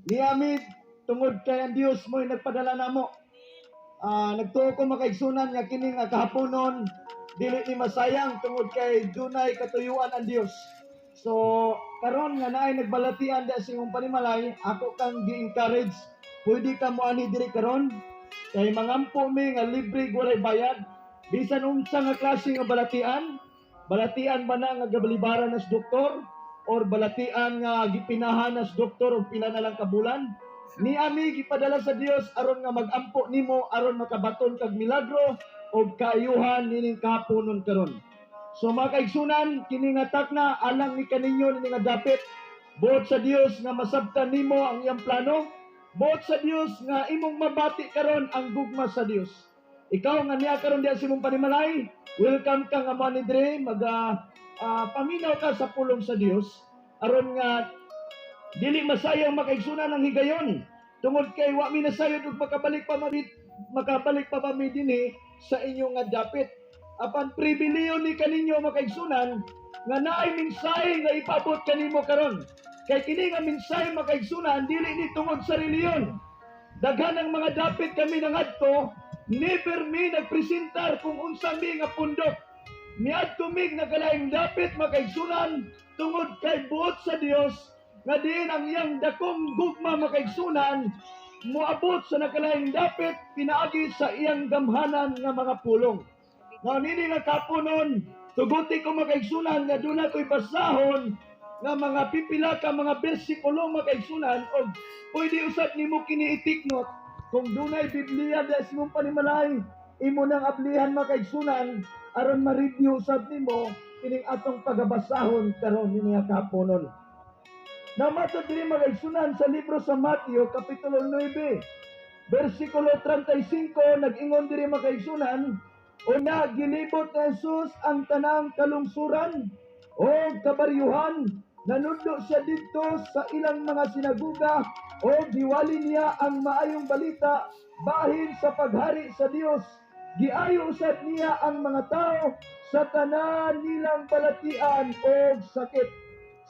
Niyami tungod kay ang Dios mo'y nagpadala namo. Nagtuo ko makaigsunan nga kini nga kahaponon dili ni masayang tungod kay dunay katuyuan ang Dios. So karon nga naay nagbalatian da sa imong panimalay, ako kang gi-encourage. Pwede ka mo ani diri karon kay mangampo mi nga libre walay bayad. Bisan unsa nga klase nga balatian, balatian ba na nga gabalibaran as doktor or balatian nga gipinahan as doktor og pila na lang ka bulan, ni ami gipadala sa Dios aron nga magampo nimo aron makabaton kag milagro og kaayuhan nining kahaponon karon. So mga kaigsunan, kini nga takna alang ni kaninyo ni nga dapit. Buot sa Dios nga masabtan nimo ang iyang plano, buot sa Dios nga imong mabati karon ang gugma sa Dios. Ikaw nga niya karon diya sa imong panimalay, welcome ka nga man diri paminaw ka sa pulong sa Dios aron nga dili masayang makaigsunan ang higayon tungod kay wa mi nasayod ug makabalik pa mi dinhi sa inyo nga dapit. Apan pribiliyo ni kaninyo makaigsunan nga naay mensahe nga ipabot kanimo karon. Kay kini nga mensahe makaigsunan dili ni tungod sa reliyon. Daghan ang mga dapit kami nangadto, never mi nagpresentar kung unsa mi nga pundok. Miadto mig nagalaing dapit makaigsunan tungod kay buot sa Dios nga diin ang iyang dakong gugma makaigsunan moabot sa nakalaing dapit pinaagi sa iyang gamhanan nga mga pulong. Now nini nga kaponon, tuguti ko makaigsunan nga doon ako'y basahon nga mga pipila ka mga bersikulo makaigsunan o pwede usap nimo kini itiknot kung dunay Biblia da sa imong panimalay, imo nang ablihan makaigsunan aron ma-review usap nimo kining atong pagabasahon karon nini nga kaponon. Now matod diri makaigsunan sa libro sa Mateo kapitulo 9 versikulo 35 nag-ingon diri makaigsunan, una gilibot ni Jesus ang tanang kalungsuran o kabaryuhan, nanudlo siya dito sa ilang mga sinaguga o giwali niya ang maayong balita bahin sa paghari sa Dios. Giayo usab niya ang mga tao sa tanan nilang balatian o sakit.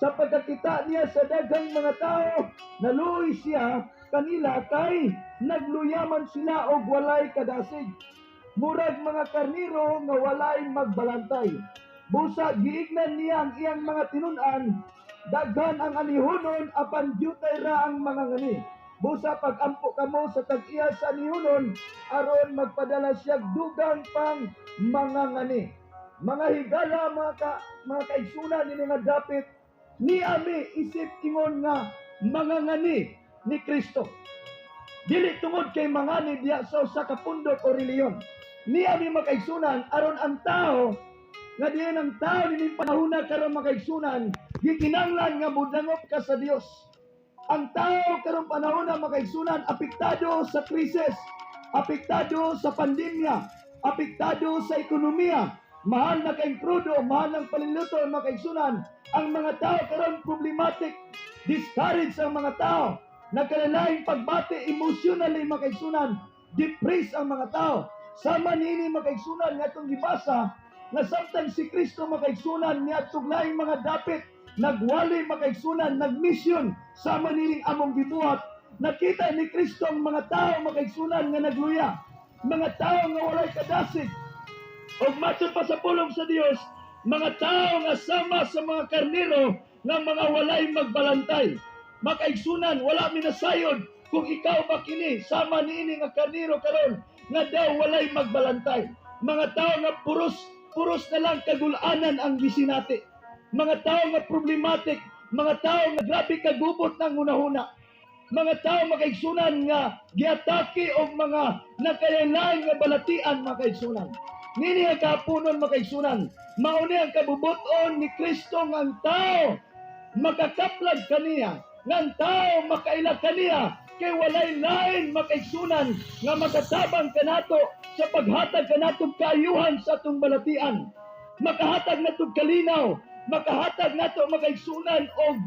Sa pagkakita niya sa daghang mga tao, naluoy siya kanila kay nagluyaman sila og walay kadasig. Murag mga karniro nga walay magbalantay. Busa giignan niya ang iyang mga tinun-an, daghan ang anihunon apan dyutay ra ang mga ngani. Busa pag-ampo kamo sa tag-iya sa anihunon aron magpadala siya dugang pang mga ngani. Mga higala mga kaigsunan ni nga dapit ni ami isip ingon nga mga ngani ni Kristo. Dili tungod kay mangani diya sa usa ka pundok o reliyon. Niya mi makaigsunan aron ang tao nga diyan ang tao dinhi panahona karon makaigsunan gikinanglan nga mudangop ka sa Dios. Ang tao karon panahona makaigsunan apektado sa krisis, apektado sa pandemya, apektado sa ekonomiya, mahal na kay krudo, mahal ng palinluto makaigsunan. Ang mga tao karon problematic, discouraged ang mga tao, nagkalalaing pagbati emotionally makaigsunan, depressed ang mga tao. Sama nini makaigsunan nga itong gibasa nga samtang si Kristo makaigsunan niya tuglaing mga dapit nagwali makaigsunan nagmisyon sama nining among gibuhat. Nakita ni Kristo ang mga tao makaigsunan nga nagluya, mga tao nga walay kadasig og matod pa sa pulong sa Dios, mga tao nga sama sa mga karniro nga mga walay magbalantay. Makaigsunan wala minasayod kung ikaw ba kini sama niini nga karniro karon nga daw walay magbalantay. Mga tao nga puros na lang kagulanan ang gisinati. Mga tao nga problematic, mga tao nga grabe kagubot ng hunahuna. Mga tao makaigsunan nga giatake og mga nakalain nga balatian makaigsunan. Nini ang kapunon makaigsunan, mauni ang kabubuton ni Kristo nga ang tao makakaplag kaniya, nga ang tao makailag kaniya, kay walay lain makaigsunan nga makatabang kanato sa paghatag kanatong kaayuhan sa atong balatian. Makahatag natong kalinaw, makahatag nato makaigsunan og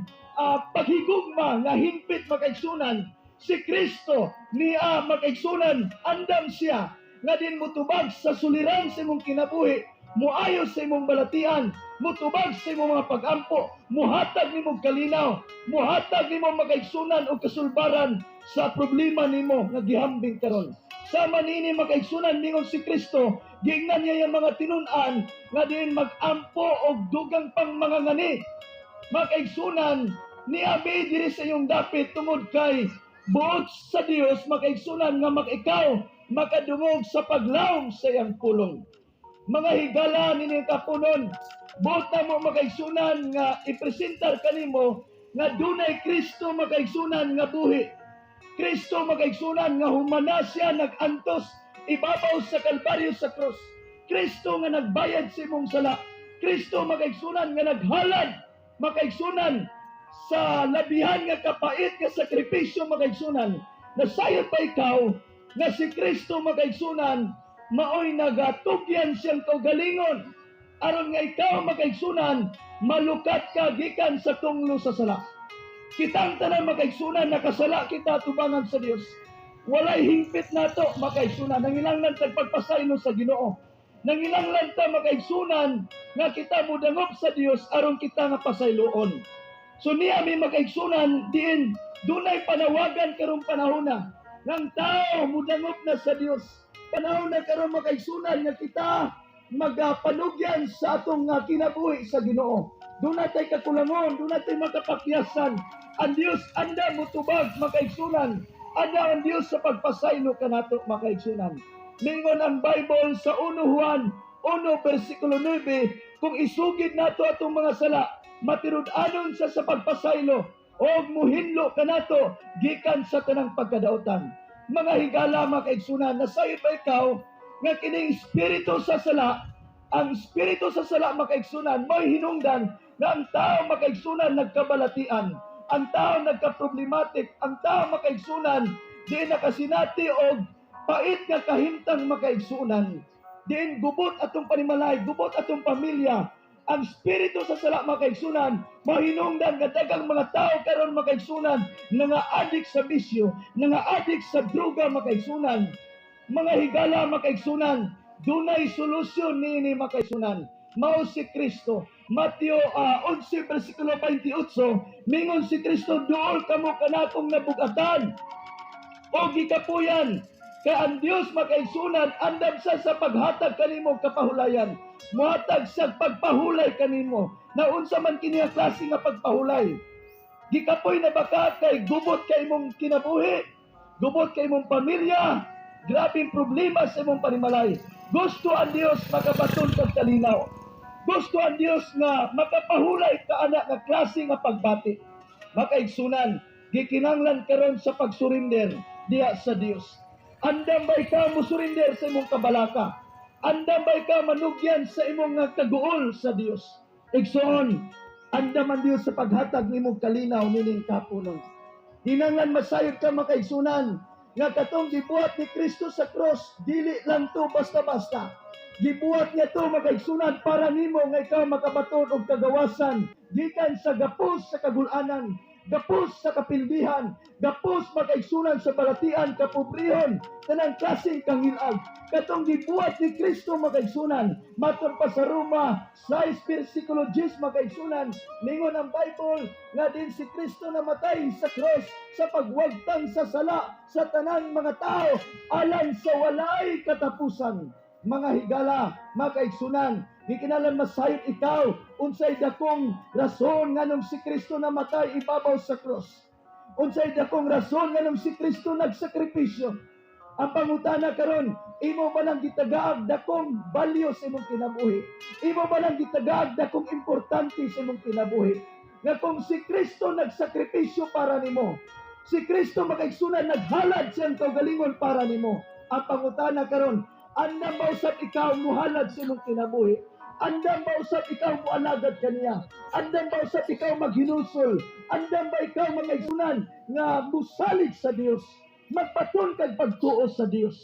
paghigugma nga himpit makaigsunan. Si Kristo niya makaigsunan andam siya nga din mutubag sa suliran sa imong kinabuhi muayo sa imong balatian, mutubag sa imong mga pag-ampo, muhatag nimo kalinaw, muhatag nimo makaigsunan o kasulbaran sa problema nimo nga gihambing karon. Sama niini makaigsunan ningon si Kristo, giingnan niya yung mga tinun-an nga diin mag-ampo og dugang pang mga ngani. Makaigsunan ni abi diri sa iyong dapit tungod kay buot sa Dios makaigsunan nga ikaw makadungog sa paglaom sa iyang pulong. Mga higala nini kapunon, buot na mo makaigsunan nga ipresentar kanimo nga dunay Kristo makaigsunan nga buhi. Kristo makaigsunan nga humana siya nagantos ibabaw sa kalbaryo sa krus. Kristo nga nagbayad sa imong sala. Kristo makaigsunan nga naghalad makaigsunan sa labihan nga kapait nga sakripisyo makaigsunan. Nasayod pa ikaw nga si Kristo makaigsunan maoy nagatugyan siyang kaugalingon aron nga ikaw makaigsunan malukat ka gikan sa tunglo sa sala. Kitang tanan makaigsunan nakasala kita tubangan sa Dios. Walay hingpit nato makaigsunan nanginahanglan tag pagpasaylo sa Ginoo. Nanginahanglan ta makaigsunan nga kita mudangop sa Dios aron kita nga pasayloon. So niya may makaigsunan diin dunay panawagan karong panahona ng tao mudangop na sa Dios. Panahon na karon makaigsunan nga kita magapanugyan sa atong kinabuhi sa Ginoo. Dunay tay kakulangon, dunay tay makapakyasan. Ang Dios anda mutubag makaigsunan. Anda ang Dios sa pagpasaylo kanato makaigsunan. Mingon ang Bible sa 1 Juan 1 versikulo 9, kung isugid nato atong mga sala, matirud-anon sa pagpasaylo o muhinlo kanato gikan sa tanang pagkadaotan. Mga higala makaigsunan, nasayo pa ikaw nga kining espiritu sa sala, ang espiritu sa sala makaigsunan, may hinungdan na ang tao makaigsunan nagkabalatian, ang tao nagka-problematic, ang tao makaigsunan di nakasinati og pait nga kahimtang makaigsunan. Diin gubot atong panimalay, gubot atong pamilya. Ang espiritu sa sala makaigsunan, mahinungdan nga daghang mga tao karon makaigsunan, nga adik sa bisyo, nga adik sa droga makaigsunan. Mga higala makaigsunan, dunay solusyon niini makaigsunan. Mao si Kristo. Mateo 11 versikulo 28, mingon si Kristo, duol kamo kanakong nabugatan o gikapuyan. Kaya ang Diyos makaigsunan, andam sa paghatag kanimo kapahulayan. Muhatag sa pagpahulay kanimo. Na unsa man kini nga klase nga pagpahulay. Gikapoy na baka kay gubot kay imong kinabuhi, gubot kay imong pamilya, grabing problema sa imong panimalay. Gusto ang Diyos makabaton kag kalinaw. Gusto ang Diyos nga makapahulay ka anak nga klase nga pagbati. Makaigsunan, gikinanglan karon sa pagsurinder diha sa Dios. Andam ba ikaw musurinder sa imong kabalaka? Andam ba ikaw manugyan sa imong kaguol sa Dios? Igsoon, andam ang Dios sa paghatag nimong kalinaw nining kapunon. Hinanglan masayod ka makaigsunan nga katong gibuhat ni Kristo sa cross, dili lang to basta-basta. Gibuhat niya to makaigsunan para nimo nga ikaw makabaton og kagawasan gikan sa gapos sa kagulanan, gapos sa kapildihan, gapos makaigsunan sa balatian, kapobrehon, tanang klaseng kangilag. Katong gibuhat ni Kristo makaigsunan, matod pa sa Roma 6 versikulo 10 makaigsunan, ningon ang Bible nga din si Kristo namatay sa cross sa pagwagtang sa sala sa tanang mga tao alang sa walay katapusan. Mga higala, makaigsunan, gikinahanglan masayod ikaw unsay dakong rason nganong si Kristo namatay ibabaw sa cross. Unsay dakong rason nganong si Kristo nagsakripisyo. Ang pangutana karon, imo ba lang gitagaag dakong value sa imong kinabuhi? Imo ba lang gitagaag dakong importante sa imong kinabuhi? Nga kung si Kristo nagsakripisyo para nimo, si Kristo makaigsunan naghalad siyang kaugalingon para nimo. Ang pangutana karon, andam ba usab ikaw muhalad sa imong kinabuhi? Andam ba usab ikaw mualagad kaniya? Andam ba usab ikaw maghinusol? Andam ba ikaw makaigsunan nga musalig sa Dios? Magpaton kag pagtuo sa Dios.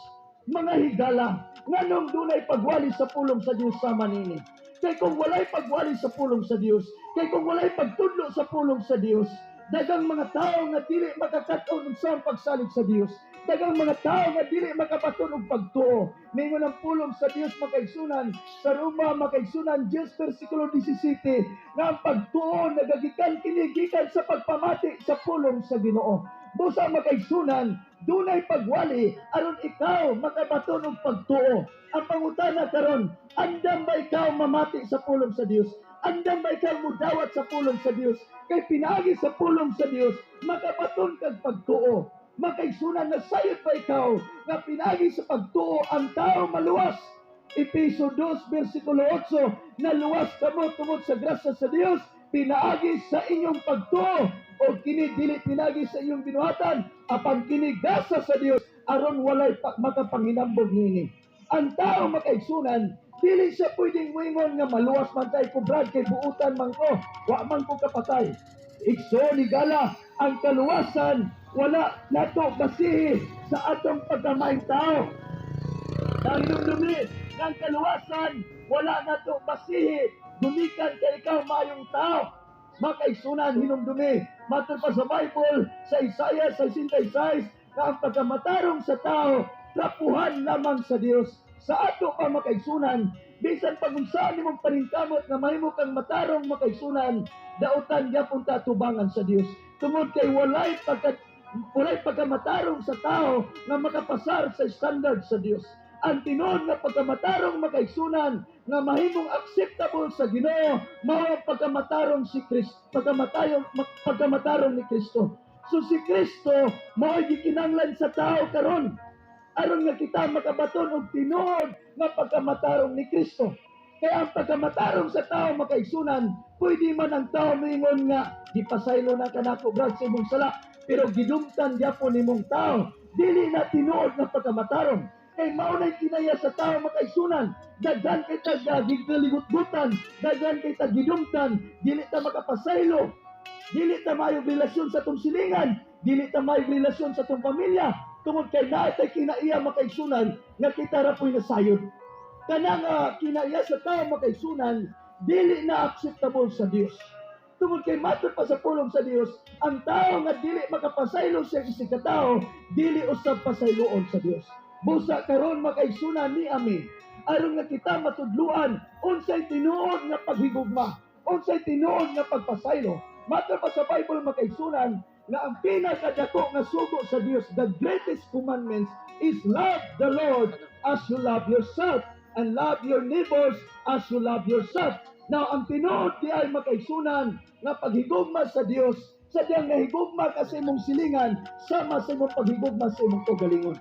Mga higala, nganong dunay pagwali sa pulong sa Dios sama nini? Kay kung walay pagwali sa pulong sa Dios, kay kung walay pagtudlo sa pulong sa Dios, dagang mga tao nga dili makakat-on sa pagsalig sa Dios. Dagang mga tao nga dili makabaton og pagtuo. Mingon ang pulong sa Dios makaigsunan sa Roma makaigsunan 10 bersikulo 17 nga ang pagtuo nagagikan kini gikan sa pagpamati sa pulong sa Ginoo. Busa makaigsunan dunay pagwali aron ikaw makabaton og pagtuo. Ang pangutana karon, andam ba ikaw mamati sa pulong sa Dios? Andam ba ikaw mudawat sa pulong sa Dios? Kay pinaagi sa pulong sa Dios makabaton kag pagtuo. Makaigsunan na sayot pa ikaw nga pinagi sa pagtuo ang tao maluwas. Episo 2 bersikulo 8, naluwas kamo tungod sa grasya sa Dios pinaagi sa inyong pagtuo o kini dili pinagi sa inyong binuhatan apan kini grasya sa Dios aron walay makapanginambog nini. Ang tao makaigsunan dili siya pwedeng moingon nga maluwas man tay ko brad kay buutan man ko wa man ko kapatay. Ikso ni gala ang kaluwasan wala nato basihi sa atong pagkamaing tao. Dumi ng kaluwasan wala nato basihi dumikan kay ikaw maayong tao. Makaigsunan hinumdumi matud pa sa Bible sa Isaiah 66 na ang pagkamatarong sa tao trapuhan lamang sa Dios. Sa ato pa makaigsunan bisan pag-unsaan nimong paningkamot nga mahimo kang matarong makaigsunan dautan gyapon ta tubangan sa Dios tungod kay walay pagkamatarong sa tao nga makapasar sa standard sa Dios. Ang tinuod nga pagkamatarong makaigsunan nga mahimong acceptable sa Ginoo mao ang pagkamatarong si Kristo, pagkamatarong ni Kristo. So si Kristo mao gikinahanglan sa tao karon aron nga kita makabaton og tinuod nga pagkamatarong ni Kristo. Kaya ang pagkamatarong sa tao makaigsunan, pwede man ang tao moingon nga gipasaylo na kanako brad sa imong sala, pero gidumtan gyapon nimong tao, dili na tinuod nga pagkamatarong. Kay mao nay kinaya sa tao makaigsunan, daghan kay ta gigaligot-gutan, daghan kay ta gidumtan, dili ta makapasaylo, dili ta maayo relasyon sa tong silingan, dili ta maayo relasyon sa tong pamilya, tungod kay naay tay kinaiya makaigsunan nga kita ra po'y nasayod. Kanang kinaiya sa tao makaigsunan, dili na acceptable sa Dios. Tungod kay matud pa sa pulong sa Dios, ang tao nga dili makapasaylo sa isig ka tao, dili usab pasayloon sa Dios. Busa karon makaigsunan ni amin aron nga kita matudluan unsay tinuod nga paghigugma, unsay tinuod nga pagpasaylo. Matud pa sa Bible makaigsunan na ang pinakadako nga sugo sa Dios, the greatest commandments is love the Lord as you love yourself and love your neighbors as you love yourself. Now, ang tinuod di ay makaigsunan nga paghigugma sa Dios, sadyang nahigugma ka sa imong silingan sama sa imong paghigugma sa imong kaugalingon.